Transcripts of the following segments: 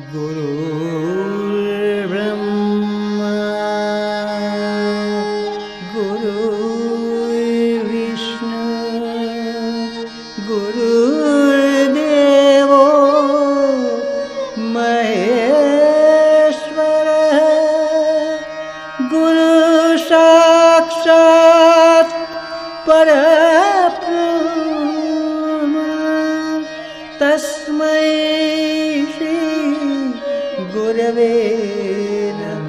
गुरुर्ब्रह्मा गुरुर्विष्णु गुरुर्देवो महेश्वरः गुरुसाक्षात् परब्रह्म तस्मै श्री गुरवे नमः।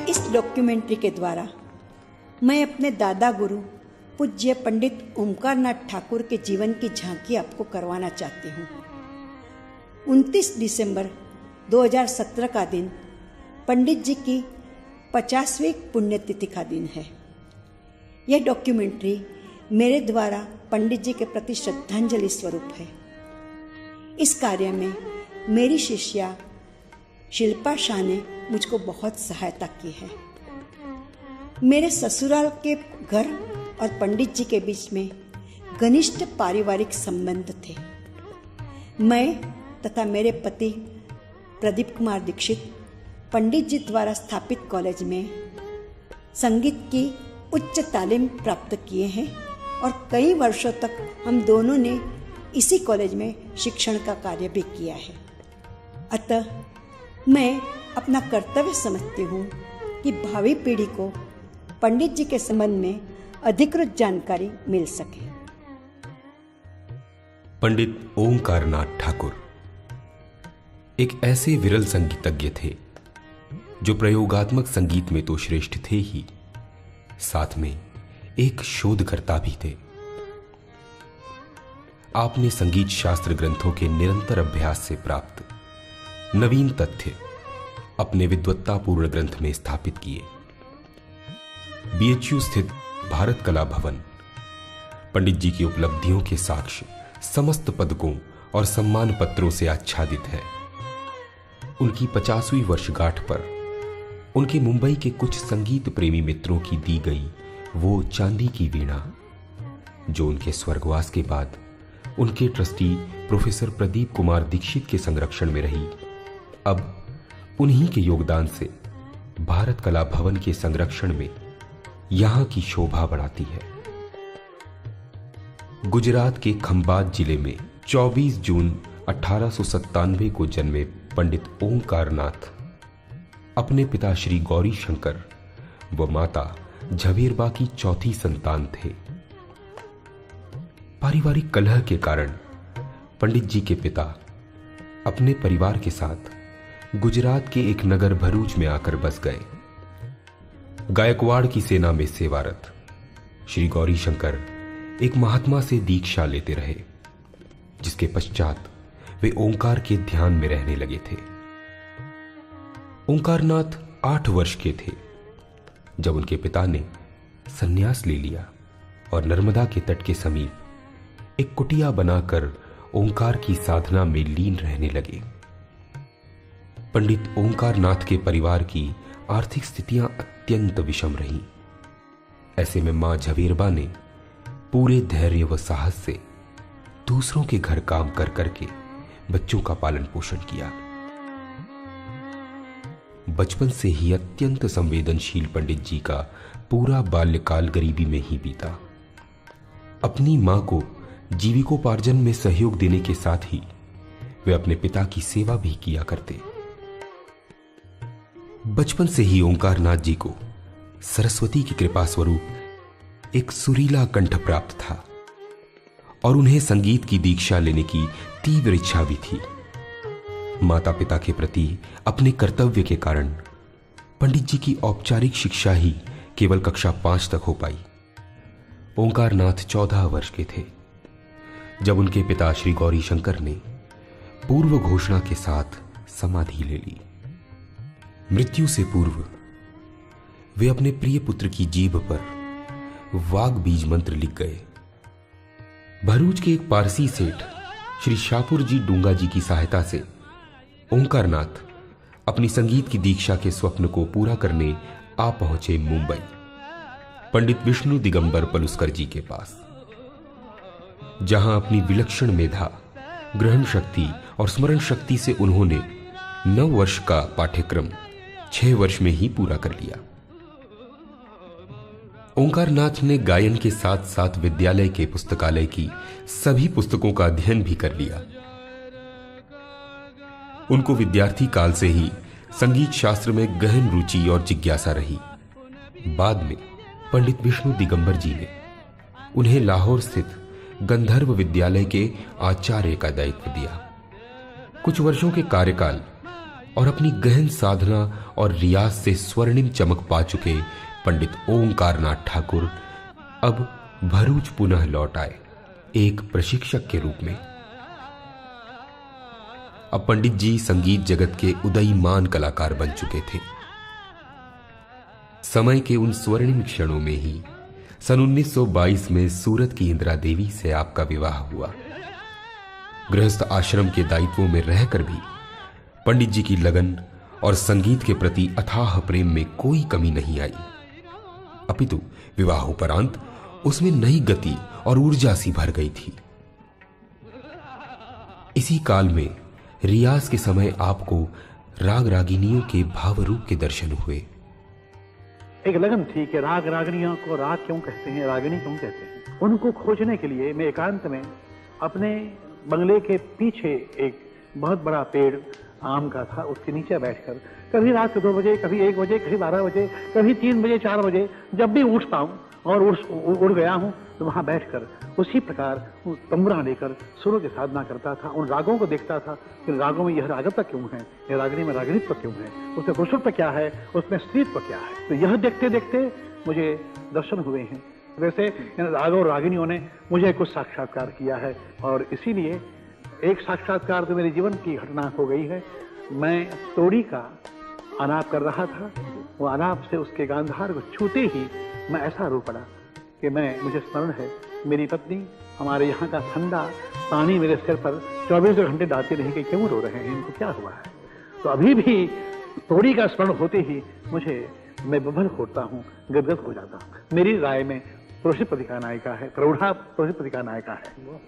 इस डॉक्यूमेंट्री के द्वारा मैं अपने दादा गुरु पूज्य पंडित ओमकारनाथ ठाकुर के जीवन की झांकी आपको करवाना चाहती हूँ। 29 दिसंबर 2017 का दिन पंडित जी की 50वीं पुण्यतिथि का दिन है। यह डॉक्यूमेंट्री मेरे द्वारा पंडित जी के प्रति श्रद्धांजलि स्वरूप है। इस कार्य में मेरी शिष्या शिल्पा शाह ने मुझको बहुत सहायता की है। मेरे ससुराल के घर और पंडित जी के बीच में घनिष्ठ पारिवारिक संबंध थे। मैं तथा मेरे पति प्रदीप कुमार दीक्षित पंडित जी द्वारा स्थापित कॉलेज में संगीत की उच्च तालीम प्राप्त किए हैं और कई वर्षों तक हम दोनों ने इसी कॉलेज में शिक्षण का कार्य भी किया है। अतः मैं अपना कर्तव्य समझती हूँ कि भावी पीढ़ी को पंडित जी के संबंध में अधिकृत जानकारी मिल सके। पंडित ओमकारनाथ ठाकुर एक ऐसे विरल संगीतज्ञ थे जो प्रयोगात्मक संगीत में तो श्रेष्ठ थे ही, साथ में एक शोधकर्ता भी थे। आपने संगीत शास्त्र ग्रंथों के निरंतर अभ्यास से प्राप्त नवीन तथ्य अपने विद्वत्तापूर्ण ग्रंथ में स्थापित किए। बीएचयू स्थित भारत कला भवन पंडित जी की उपलब्धियों के साक्ष्य समस्त पदकों और सम्मान पत्रों से आच्छादित है। उनकी 50वीं वर्षगांठ पर उनके मुंबई के कुछ संगीत प्रेमी मित्रों की दी गई वो चांदी की वीणा, जो उनके स्वर्गवास के बाद उनके ट्रस्टी प्रोफेसर प्रदीप कुमार दीक्षित के संरक्षण में रही, अब उन्हीं के योगदान से भारत कला भवन के संरक्षण में यहां की शोभा बढ़ाती है। गुजरात के खंबात जिले में 24 जून 1897 को जन्मे पंडित ओमकारनाथ अपने पिता श्री गौरी शंकर व माता झवेरबा की चौथी संतान थे। पारिवारिक कलह के कारण पंडित जी के पिता अपने परिवार के साथ गुजरात के एक नगर भरूच में आकर बस गए। गायकवाड़ की सेना में सेवारत श्री गौरी शंकर एक महात्मा से दीक्षा लेते रहे, जिसके पश्चात वे ओंकार के ध्यान में रहने लगे थे। ओंकारनाथ 8 वर्ष के थे जब उनके पिता ने संन्यास ले लिया और नर्मदा के तट के समीप एक कुटिया बनाकर ओंकार की साधना में लीन रहने लगे। पंडित ओंकार नाथ के परिवार की आर्थिक स्थितियां अत्यंत विषम रहीं। ऐसे में मां झवेरबा ने पूरे धैर्य व साहस से दूसरों के घर काम कर करके बच्चों का पालन पोषण किया। बचपन से ही अत्यंत संवेदनशील पंडित जी का पूरा बाल्यकाल गरीबी में ही बीता। अपनी मां को जीविकोपार्जन में सहयोग देने के साथ ही वे अपने पिता की सेवा भी किया करते। बचपन से ही ओंकार नाथ जी को सरस्वती की कृपा स्वरूप एक सुरीला कंठ प्राप्त था और उन्हें संगीत की दीक्षा लेने की तीव्र इच्छा भी थी। माता पिता के प्रति अपने कर्तव्य के कारण पंडित जी की औपचारिक शिक्षा ही केवल कक्षा 5 तक हो पाई। ओंकार नाथ 14 वर्ष के थे जब उनके पिता श्री गौरी शंकर ने पूर्व घोषणा के साथ समाधि ले ली। मृत्यु से पूर्व वे अपने प्रिय पुत्र की जीभ पर वाग बीज मंत्र लिख गए। भरूच के एक पारसी सेठ श्री शाहपुर जी डूंगा जी की सहायता से ओंकार नाथ अपनी संगीत की दीक्षा के स्वप्न को पूरा करने आ पहुंचे मुंबई, पंडित विष्णु दिगंबर पलुस्कर जी के पास, जहां अपनी विलक्षण मेधा, ग्रहण शक्ति और स्मरण शक्ति से उन्होंने 9 वर्ष का पाठ्यक्रम 6 वर्ष में ही पूरा कर लिया। ओंकार नाथ ने गायन के साथ साथ विद्यालय के पुस्तकालय की सभी पुस्तकों का अध्ययन भी कर लिया। उनको विद्यार्थी काल से ही संगीत शास्त्र में गहन रुचि और जिज्ञासा रही। बाद में पंडित विष्णु दिगंबर जी ने उन्हें लाहौर स्थित गंधर्व विद्यालय के आचार्य का दायित्व दिया। कुछ वर्षों के कार्यकाल और अपनी गहन साधना और रियाज से स्वर्णिम चमक पा चुके पंडित ओंकार नाथ ठाकुर अब भरूच पुनः लौट आए एक प्रशिक्षक के रूप में। अब पंडित जी संगीत जगत के उदयीमान कलाकार बन चुके थे। समय के उन स्वर्णिम क्षणों में ही सन 1922 में सूरत की इंदिरा देवी से आपका विवाह हुआ। गृहस्थ आश्रम के दायित्वों में रहकर भी पंडित जी की लगन और संगीत के प्रति अथाह प्रेम में कोई कमी नहीं आई, अपितु विवाहोपरांत उसमें नई गति और ऊर्जा सी भर गई थी। इसी काल में रियाज के समय आपको राग रागिनियों के भाव रूप के दर्शन हुए। एक लगन थी कि राग रागिनियों को राग क्यों कहते हैं, रागिनी क्यों कहते हैं। उनको खोजने के लिए मैं एकांत में अपने बंगले के पीछे एक बहुत बड़ा पेड़ आम का था, उसके नीचे बैठकर कभी रात को 2 बजे, कभी 1 बजे, कभी 12 बजे, कभी 3 बजे, 4 बजे, जब भी उठता हूँ और उड़ गया हूँ तो वहाँ बैठकर उसी प्रकार तंबुरा लेकर सुरों की साधना करता था। उन रागों को देखता था कि रागों में यह रागता क्यों है, यह रागिनी में रागिनीत्व क्यों है, उसमें पुरुषत्व क्या है, उसमें स्त्रीत्व क्या है। तो यह देखते देखते मुझे दर्शन हुए हैं। वैसे इन रागों और रागिनियों ने मुझे कुछ साक्षात्कार किया है और इसीलिए एक साक्षात्कार तो मेरे जीवन की घटना हो गई है। मैं तोड़ी का आलाप कर रहा था, वो आलाप से उसके गांधार को छूते ही मैं ऐसा रो पड़ा कि मुझे स्मरण है मेरी पत्नी हमारे यहाँ का ठंडा पानी मेरे सिर पर 24 घंटे डालती रही कि क्यों रो रहे हैं, इनको क्या हुआ है। तो अभी भी तोड़ी का स्मरण होते ही मैं बबल खोटता हूँ, गदगद हो जाता हूँ। मेरी राय में प्रोषित पत्रिका नायिका है, प्रौढ़ा प्रोषित पत्रिका नायिका है।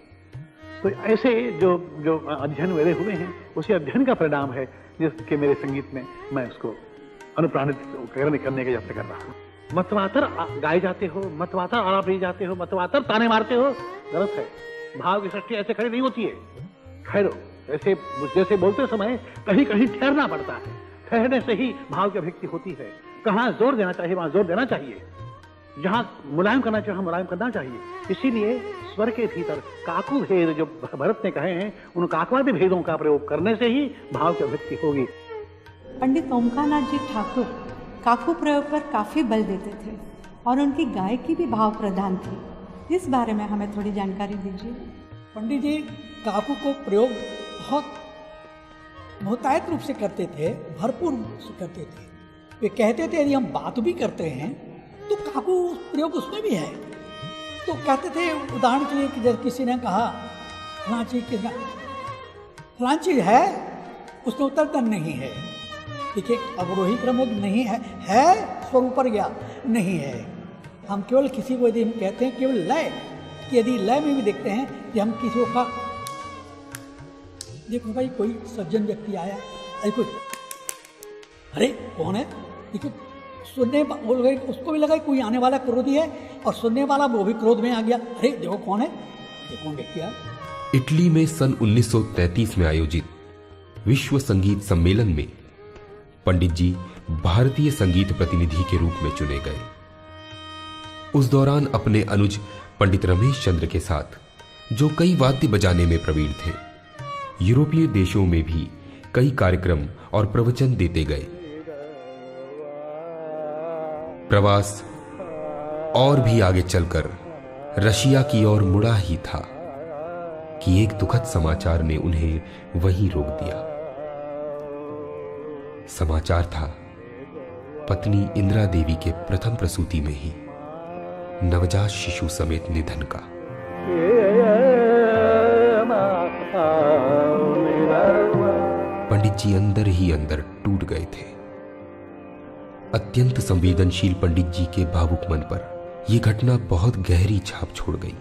तो ऐसे जो अध्ययन मेरे हुए हैं उसी अध्ययन का परिणाम है जिसके मेरे संगीत में मैं उसको अनुप्राणित करने का यत्न कर रहा हूँ। मतवातर गाए जाते हो, मतवातर आलाप लिए जाते हो, मतवातर ताने मारते हो, गलत है। भाव की सृष्टि ऐसे खड़ी नहीं होती है। ठहरो, ऐसे जैसे बोलते समय कहीं कहीं ठहरना पड़ता है, ठहरने से ही भाव की अभिव्यक्ति होती है। कहाँ जोर देना चाहिए वहां जोर देना चाहिए, जहां मुलायम करना चाहिए वहां मुलायम करना चाहिए। इसीलिए स्वर के भीतर काकू भेद जो भरत ने कहे हैं, उन काकवादी भेदों का प्रयोग करने से ही भाव की अभिव्यक्ति होगी। पंडित ओंकार नाथ जी ठाकुर काकू प्रयोग पर काफ़ी बल देते थे और उनकी गायकी भी भाव प्रधान थी। इस बारे में हमें थोड़ी जानकारी दीजिए। पंडित जी काकू को प्रयोग बहुत बहुतायत रूप से करते थे, भरपूर रूप से करते थे। वे कहते थे यदि हम बात भी करते हैं तो काकू प्रयोग उसमें भी है। तो कहते थे उदाहरण के लिए कि जब किसी ने कहा फलां चीज है, उसने उत्तर दिया नहीं है। देखिए अवरोही क्रम नहीं है स्वर ऊपर गया नहीं है। हम केवल किसी को यदि हम कहते हैं केवल लय, कि यदि लय में भी देखते हैं कि हम किसी को का देखो भाई कोई सज्जन व्यक्ति आया, अरे कोई अरे कौन है, देखिए सुनने बोल गए उसको भी लगा कोई आने वाला क्रोधी है और सुनने वाला वो भी क्रोध में आ गया, अरे देखो कौन है, ये कौन व्यक्ति है। इटली में सन 1933 में आयोजित विश्व संगीत सम्मेलन में पंडित जी भारतीय संगीत प्रतिनिधि के रूप में चुने गए। उस दौरान अपने अनुज पंडित रमेश चंद्र के साथ, जो कई वाद्य बजाने में प्रवीण थे, यूरोपीय देशों में भी कई कार्यक्रम और प्रवचन देते गए। प्रवास और भी आगे चलकर रशिया की ओर मुड़ा ही था कि एक दुखद समाचार ने उन्हें वहीं रोक दिया। समाचार था पत्नी इंदिरा देवी के प्रथम प्रसूति में ही नवजात शिशु समेत निधन का। पंडित जी अंदर ही अंदर टूट गए थे। अत्यंत संवेदनशील पंडित जी के भावुक मन पर यह घटना बहुत गहरी छाप छोड़ गई।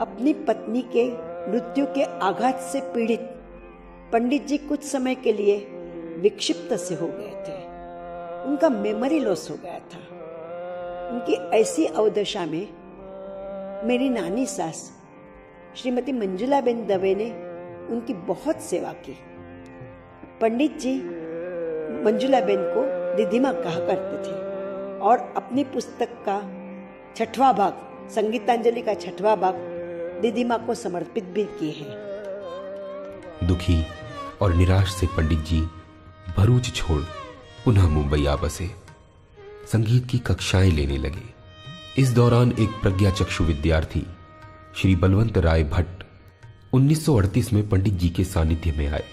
अपनी पत्नी के मृत्यु के आघात से पीड़ित पंडित जी कुछ समय के लिए विक्षिप्त से हो गए थे। उनका मेमोरी लॉस हो गया था। उनकी ऐसी अवदशा में मेरी नानी सास श्रीमती मंजुलाबेन दवे ने उनकी बहुत सेवा की। पंडित जी मंजुलाबेन को दीदीमा कहा करते थे और अपनी पुस्तक का 6वां भाग, संगीतांजलि का 6वां भाग दीदीमा को समर्पित भी किए हैं। दुखी और निराश से पंडित जी भरूच छोड़ पुनः मुंबई आ बसे। संगीत की कक्षाएं लेने लगे। इस दौरान एक प्रज्ञाचक्षु विद्यार्थी श्री बलवंत राय भट्ट 1938 में पंडित जी के सानिध्य में आए।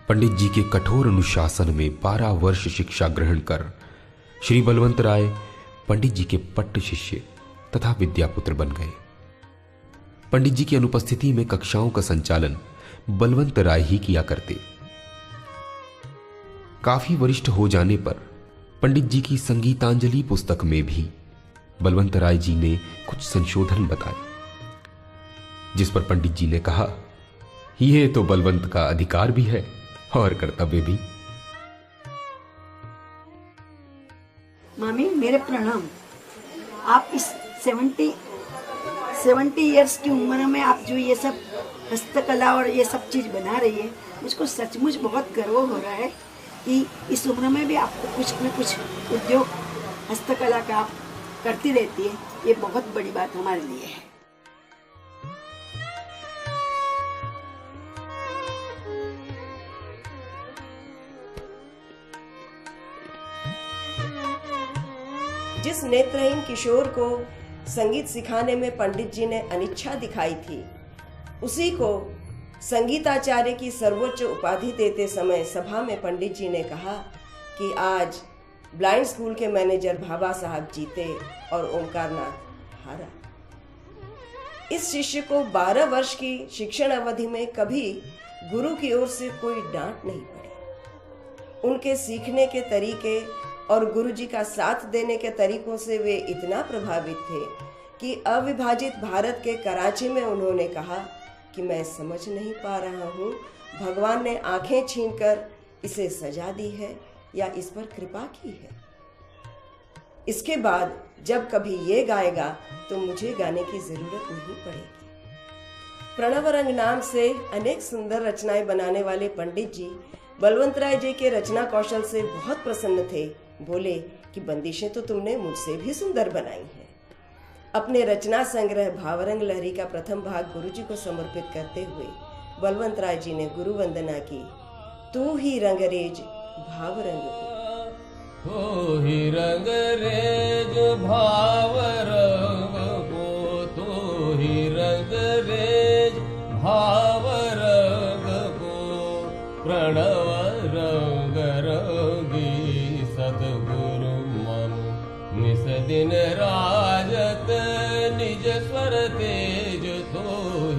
पंडित जी के कठोर अनुशासन में 12 वर्ष शिक्षा ग्रहण कर श्री बलवंत राय पंडित जी के पट्ट शिष्य तथा विद्यापुत्र बन गए। पंडित जी की अनुपस्थिति में कक्षाओं का संचालन बलवंत राय ही किया करते। काफी वरिष्ठ हो जाने पर पंडित जी की संगीतांजलि पुस्तक में भी बलवंत राय जी ने कुछ संशोधन बताए, जिस पर पंडित जी ने कहा, यह तो बलवंत का अधिकार भी है और कर्तव्य भी। मामी मेरे प्रणाम। आप इस 70 इयर्स की उम्र में आप जो ये सब हस्तकला और ये सब चीज बना रही है, मुझको सचमुच बहुत गर्व हो रहा है कि इस उम्र में भी आपको कुछ न कुछ उद्योग हस्तकला का आप करती रहती है। ये बहुत बड़ी बात हमारे लिए है। जिस नेत्रहीन किशोर को संगीत सिखाने में पंडित जी ने अनिच्छा दिखाई थी, उसी को संगीताचार्य की सर्वोच्च उपाधि देते समय सभा में पंडित जी ने कहा कि आज ब्लाइंड स्कूल के मैनेजर भाभा साहब जीते और ओंकारनाथ हारा। इस शिष्य को 12 वर्ष की शिक्षण अवधि में कभी गुरु की ओर से कोई डांट नहीं पड़ी। उनके सीखने के तरीके और गुरु जी का साथ देने के तरीकों से वे इतना प्रभावित थे कि अविभाजित भारत के कराची में उन्होंने कहा कि मैं समझ नहीं पा रहा हूँ, भगवान ने आंखें छीनकर इसे सजा दी है या इस पर कृपा की है। इसके बाद जब कभी ये गाएगा तो मुझे गाने की जरूरत नहीं पड़ेगी। प्रणव रंग नाम से अनेक सुंदर रचनाएं बनाने वाले पंडित जी बलवंत राय जी के रचना कौशल से बहुत प्रसन्न थे। बोले कि बंदिशें तो तुमने मुझसे भी सुंदर बनाई हैं। अपने रचना संग्रह भावरंग लहरी का प्रथम भाग गुरुजी को समर्पित करते हुए बलवंत राय जी ने गुरु वंदना की। तू ही रंगरेज भावरंग को, तू ही रंगरेज भावरंग को, तू ही रंगरेज भावरंग को, प्रणव रंग दिन राजत निज स्वर तेज तो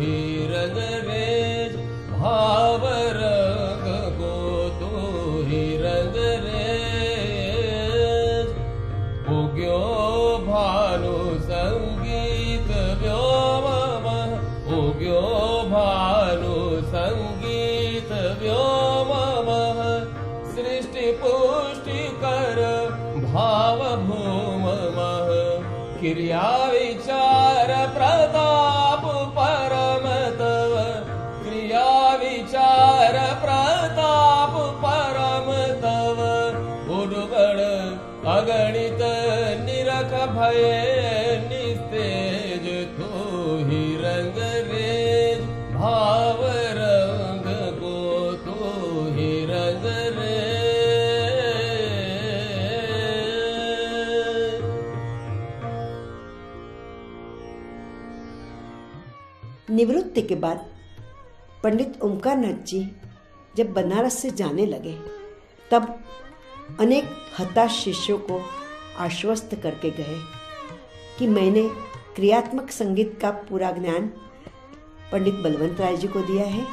ही रंग रेज भाव रंग को तो ही रंग रेज उग्यो भानु संगीत व्योम उग्यो भानु संगीत व्योम सृष्टि पुष्टि कर भाव भूम क्रिया विचार प्रताप परम तव क्रिया विचार प्रताप परम तव उर्गण अगणित निरख भय निस्तेज तो ही रंग रेज भाव रंग को तो ही रंग रेज। निवृत्ति के बाद पंडित ओमकारनाथ जी जब बनारस से जाने लगे तब अनेक हताश शिष्यों को आश्वस्त करके गए कि मैंने क्रियात्मक संगीत का पूरा ज्ञान पंडित बलवंत राय जी को दिया है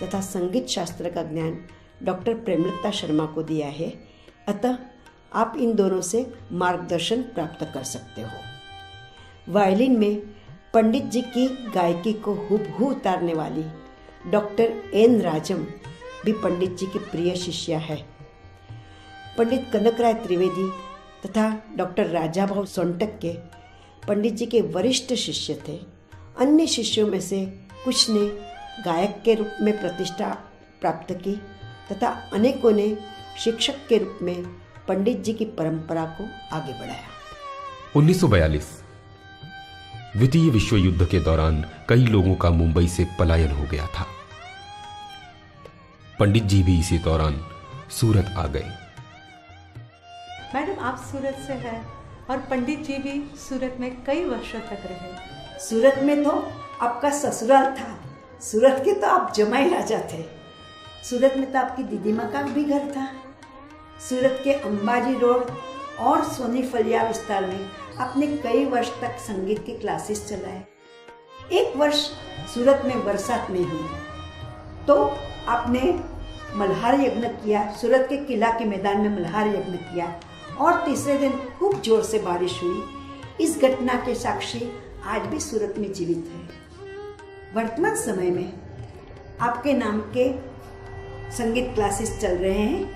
तथा संगीत शास्त्र का ज्ञान डॉक्टर प्रेमलता शर्मा को दिया है, अतः आप इन दोनों से मार्गदर्शन प्राप्त कर सकते हो। वायलिन में पंडित जी की गायकी को हूबहू उतारने वाली डॉक्टर एन राजम भी पंडित जी की प्रिय शिष्या है। पंडित कनकराय त्रिवेदी तथा डॉक्टर राजाभाऊ सोनटक के पंडित जी के वरिष्ठ शिष्य थे। अन्य शिष्यों में से कुछ ने गायक के रूप में प्रतिष्ठा प्राप्त की तथा अनेकों ने शिक्षक के रूप में पंडित जी की परंपरा को आगे बढ़ाया। 1942 द्वितीय विश्व युद्ध के दौरान कई लोगों का मुंबई से पलायन हो गया था। पंडित जी भी इसी दौरान सूरत आ गए। मैडम, आप सूरत से हैं और पंडित जी भी सूरत में कई वर्षों तक रहे। सूरत में तो आपका ससुराल था, सूरत के तो आप जमाई राजा थे। सूरत में तो आपकी दीदी माँ का भी घर था। सूरत के अंबाजी रोड और सोनी फलिया विस्तार में आपने कई वर्ष तक संगीत की क्लासेस चलाए। एक वर्ष सूरत में बरसात नहीं हुई तो आपने मल्हार यज्ञ किया, सूरत के किला के मैदान में मल्हार यज्ञ किया और तीसरे दिन खूब जोर से बारिश हुई। इस घटना के साक्षी आज भी सूरत में जीवित है। वर्तमान समय में आपके नाम के संगीत क्लासेस चल रहे हैं।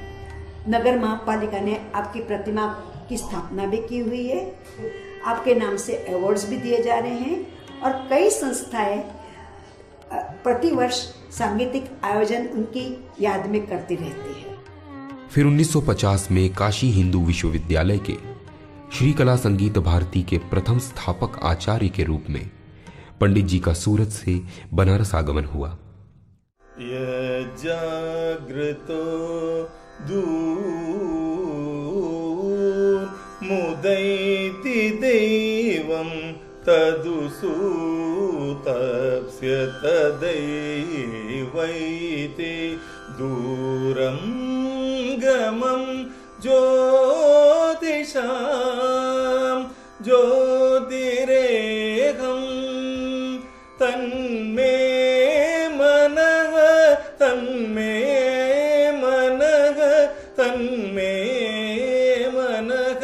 नगर महापालिका ने आपकी प्रतिमा की स्थापना भी की हुई है। आपके नाम से अवार्ड्स भी दिए जा रहे हैं और कई संस्थाएं प्रतिवर्ष सांगीतिक आयोजन उनकी याद में करती रहती है। फिर 1950 में काशी हिंदू विश्वविद्यालय के श्री कला संगीत भारती के प्रथम स्थापक आचार्य के रूप में पंडित जी का सूरत से बनारस आगमन हुआ। जागृतो दूर मुदैति देवं तदुसूतप्स्य तदैवैति दूरं गमं ज्योतिषां ज्योतिरेकं तन्मे मनः तन्मे मनः तन्मे मनः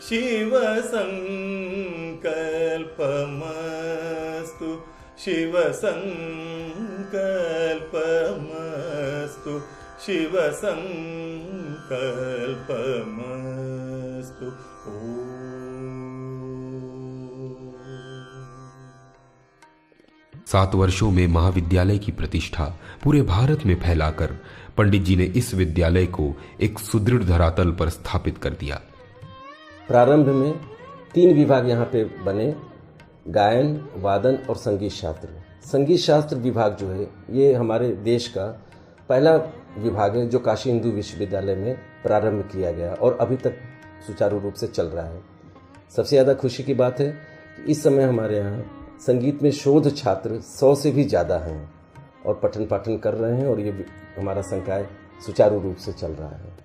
शिवसङ्कल्पमस्तु शिवसङ्कल्पमस्तु शिवसङ्कल्पमस्तु। 7 वर्षों में महाविद्यालय की प्रतिष्ठा पूरे भारत में फैलाकर पंडित जी ने इस विद्यालय को एक सुदृढ़ धरातल पर स्थापित कर दिया। प्रारंभ में 3 विभाग यहाँ पे बने, गायन, वादन और संगीत शास्त्र। संगीत शास्त्र विभाग जो है ये हमारे देश का पहला विभाग है जो काशी हिंदू विश्वविद्यालय में प्रारंभ किया गया और अभी तक सुचारू रूप से चल रहा है। सबसे ज़्यादा खुशी की बात है कि इस समय हमारे यहाँ संगीत में शोध छात्र 100 से भी ज़्यादा हैं और पठन पाठन कर रहे हैं और ये हमारा संकाय सुचारू रूप से चल रहा है।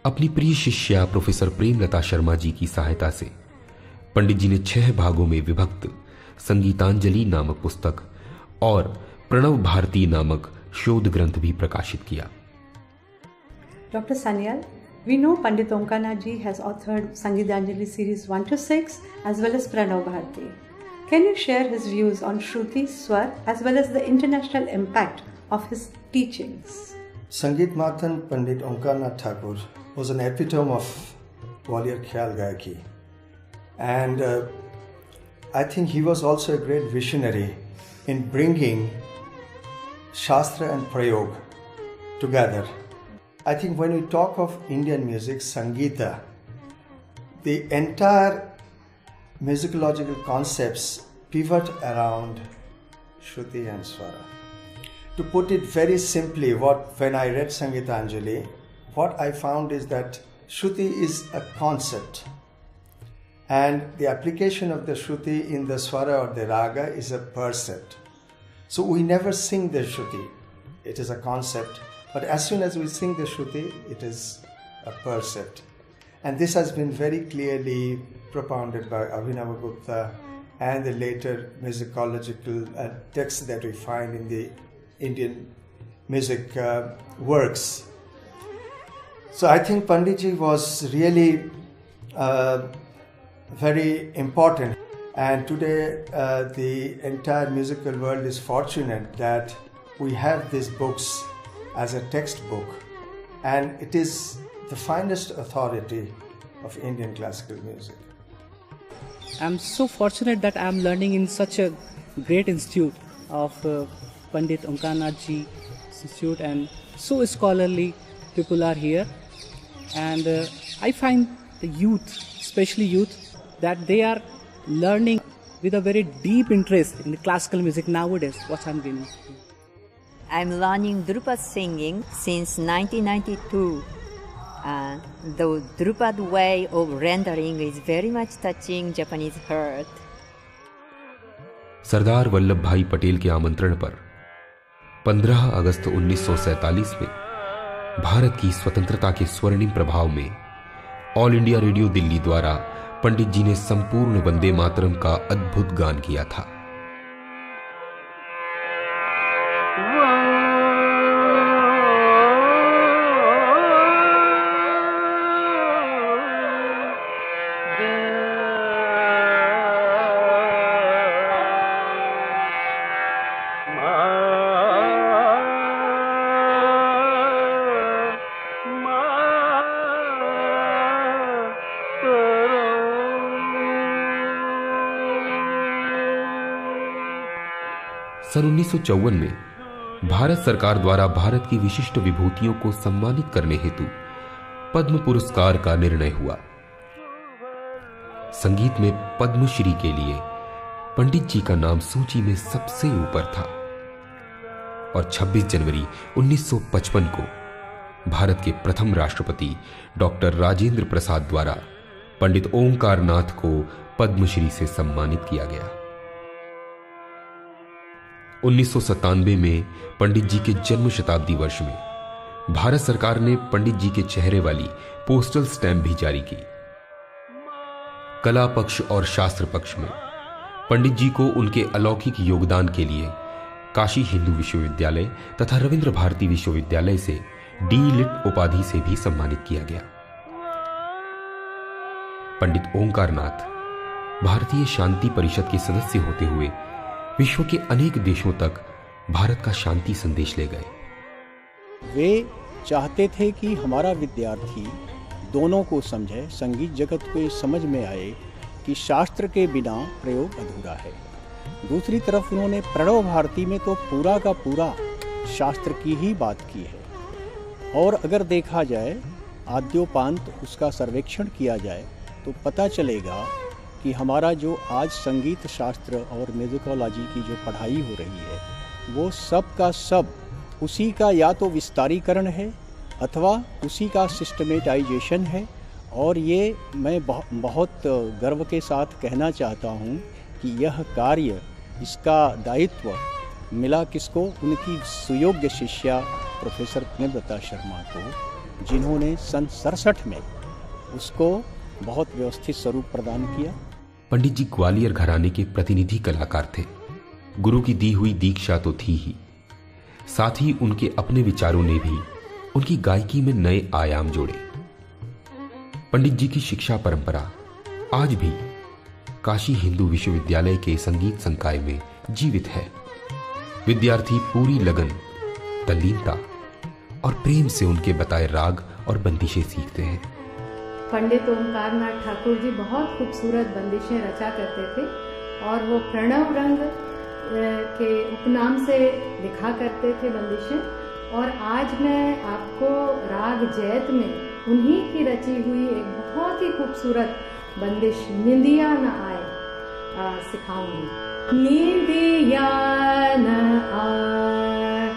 अपनी प्रिय शिष्या प्रोफेसर प्रेमलता शर्मा जी की सहायता से पंडित जी ने 6 भागों में विभक्त संगीतांजलि नामक पुस्तक और प्रणव भारती नामक शोध ग्रंथ भी प्रकाशित किया। Dr. Sanyal, we know Pandit Omkarnath ji has authored Sangeetanjali series 1 to 6 as well as Pranav Bharati. Can you share his views on Shruti, Swar as well as the international impact of his teachings? Sangeet Mathan Pandit Omkarnath Thakur was an epitome of Gwalior Khyal Gayaki, and I think he was also a great visionary in bringing Shastra and Prayog together. I think when we talk of Indian music, Sangeeta, the entire musicological concepts pivot around Shruti and Swara. To put it very simply, when I read Sangeetanjali, what I found is that Shruti is a concept, and the application of the Shruti in the Swara or the Raga is a percept. So we never sing the Shruti, it is a concept. But as soon as we sing the Shruti, it is a percept. And this has been very clearly propounded by Abhinavagupta and the later musicological texts that we find in the Indian music works. So I think Panditji was really very important. And today the entire musical world is fortunate that we have these books as a textbook, and it is the finest authority of Indian classical music. I'm so fortunate that I'm learning in such a great institute of Pandit Omkarnath Ji Institute, and so scholarly people are here, and I find the youth, especially youth, that they are learning with a very deep interest in the classical music nowadays, what I'm doing. I'm learning Drupad singing since 1992. The Drupad way of rendering is very much touching Japanese heart. Sardar Vallabh भाई पटेल के आमंत्रण पर 15 अगस्त 1947 में भारत की स्वतंत्रता के स्वर्णिम प्रभाव में ऑल इंडिया रेडियो दिल्ली द्वारा पंडित जी ने संपूर्ण वंदे मातरम का अद्भुत गान किया था। सन 1954 में भारत सरकार द्वारा भारत की विशिष्ट विभूतियों को सम्मानित करने हेतु पद्म पुरस्कार का निर्णय हुआ। संगीत में पद्मश्री के लिए पंडित जी का नाम सूची में सबसे ऊपर था और 26 जनवरी 1955 को भारत के प्रथम राष्ट्रपति डॉक्टर राजेंद्र प्रसाद द्वारा पंडित ओंकारनाथ को पद्मश्री से सम्मानित किया गया। 1997 में पंडित जी के जन्म शताब्दी वर्ष में भारत सरकार ने पंडित जी के चेहरे वाली पोस्टल स्टैंप भी जारी की। कला पक्ष और शास्त्र पक्ष में पंडित जी को उनके अलौकिक योगदान के लिए काशी हिंदू विश्वविद्यालय तथा रविंद्र भारती विश्वविद्यालय से डी.लिट उपाधि से भी सम्मानित किया गया। पंडित ओंकारनाथ भारतीय शांति परिषद के सदस्य होते हुए विश्व के अनेक देशों तक भारत का शांति संदेश ले गए। वे चाहते थे कि हमारा विद्यार्थी दोनों को समझे, संगीत जगत को ये समझ में आए कि शास्त्र के बिना प्रयोग अधूरा है। दूसरी तरफ उन्होंने प्रणव भारती में तो पूरा का पूरा शास्त्र की ही बात की है, और अगर देखा जाए आद्योपांत उसका सर्वेक्षण किया जाए तो पता चलेगा कि हमारा जो आज संगीत शास्त्र और म्यूजिकोलॉजी की जो पढ़ाई हो रही है वो सब का सब उसी का या तो विस्तारीकरण है अथवा उसी का सिस्टमेटाइजेशन है। और ये मैं बहुत गर्व के साथ कहना चाहता हूँ कि यह कार्य, इसका दायित्व मिला किसको, उनकी सुयोग्य शिष्या प्रोफेसर प्रेमलता शर्मा को, जिन्होंने सन 67 में उसको बहुत व्यवस्थित स्वरूप प्रदान किया। पंडित जी ग्वालियर घराने के प्रतिनिधि कलाकार थे। गुरु की दी हुई दीक्षा तो थी ही, साथ ही उनके अपने विचारों ने भी उनकी गायकी में नए आयाम जोड़े। पंडित जी की शिक्षा परंपरा आज भी काशी हिंदू विश्वविद्यालय के संगीत संकाय में जीवित है। विद्यार्थी पूरी लगन, तल्लीनता और प्रेम से उनके बताए राग और बंदिशें सीखते हैं। पंडित ओमकारनाथ ठाकुर जी बहुत खूबसूरत बंदिशें रचा करते थे और वो प्रणव रंग के उपनाम से लिखा करते थे बंदिशें। और आज मैं आपको राग जैत में उन्हीं की रची हुई एक बहुत ही खूबसूरत बंदिश निंदिया न आए सिखाऊंगी। निंदिया न आए,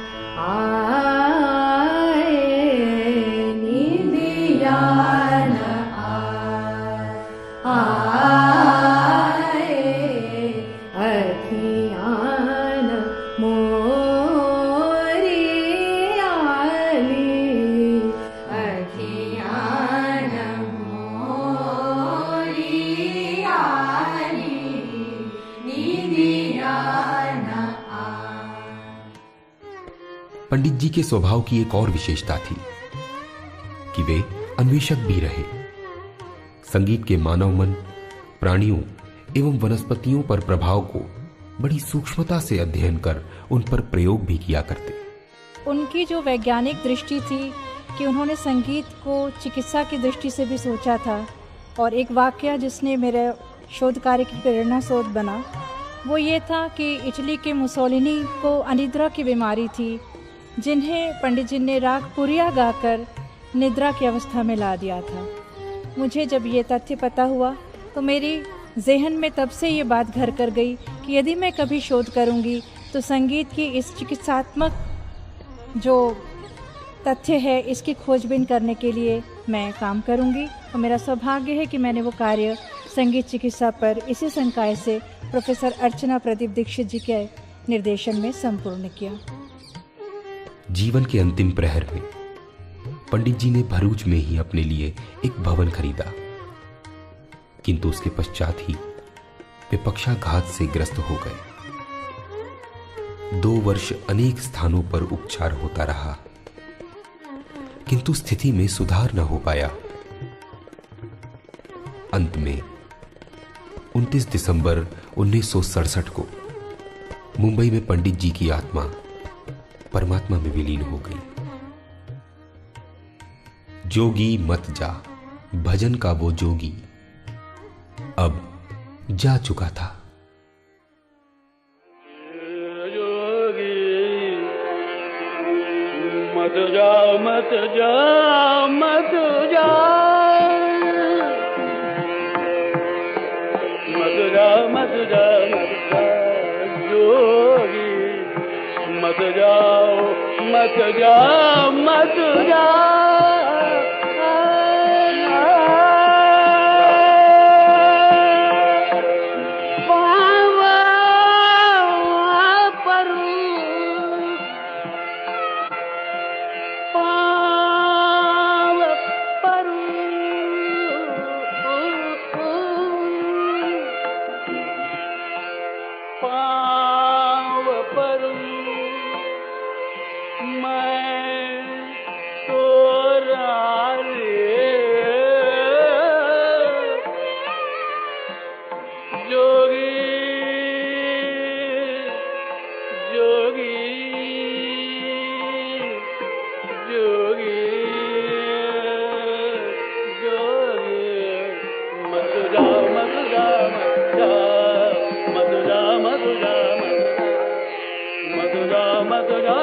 निंदिया न आए, अखियाँ न मोरी आली, अखियाँ न मोरी आली, निंदिया न आए। पंडित जी के स्वभाव की एक और विशेषता थी कि वे अन्वेषक भी रहे। संगीत के मानव मन, प्राणियों एवं वनस्पतियों पर प्रभाव को बड़ी सूक्ष्मता से अध्ययन कर उन पर प्रयोग भी किया करते। उनकी जो वैज्ञानिक दृष्टि थी कि उन्होंने संगीत को चिकित्सा की दृष्टि से भी सोचा था। और एक वाकया जिसने मेरे शोध कार्य की प्रेरणा स्रोत बना वो ये था कि इटली के मुसोलिनी को अनिद्रा की बीमारी थी, जिन्हें पंडित जी ने राग पुरिया गाकर निद्रा की अवस्था में ला दिया था। मुझे जब ये तथ्य पता हुआ तो मेरी ज़हन में तब से ये बात घर कर गई कि यदि मैं कभी शोध करूँगी तो संगीत की इस चिकित्सात्मक जो तथ्य है इसकी खोजबीन करने के लिए मैं काम करूँगी। और मेरा सौभाग्य है कि मैंने वो कार्य संगीत चिकित्सा पर इसी संकाय से प्रोफेसर अर्चना प्रदीप दीक्षित जी के निर्देशन में संपूर्ण किया। जीवन के अंतिम प्रहर में पंडित जी ने भरूच में ही अपने लिए एक भवन खरीदा, किंतु उसके पश्चात ही वे पक्षाघात से ग्रस्त हो गए। 2 वर्ष अनेक स्थानों पर उपचार होता रहा, किंतु स्थिति में सुधार न हो पाया। अंत में 29 दिसंबर 1967 को मुंबई में पंडित जी की आत्मा परमात्मा में विलीन हो गई। जोगी मत जा, भजन का वो जोगी अब जा चुका था। जोगी मत जा, मत जा, मत जा, मत जा, मत जा, मत जा, जोगी मत जाओ, मत जा, मत जा। मधुरा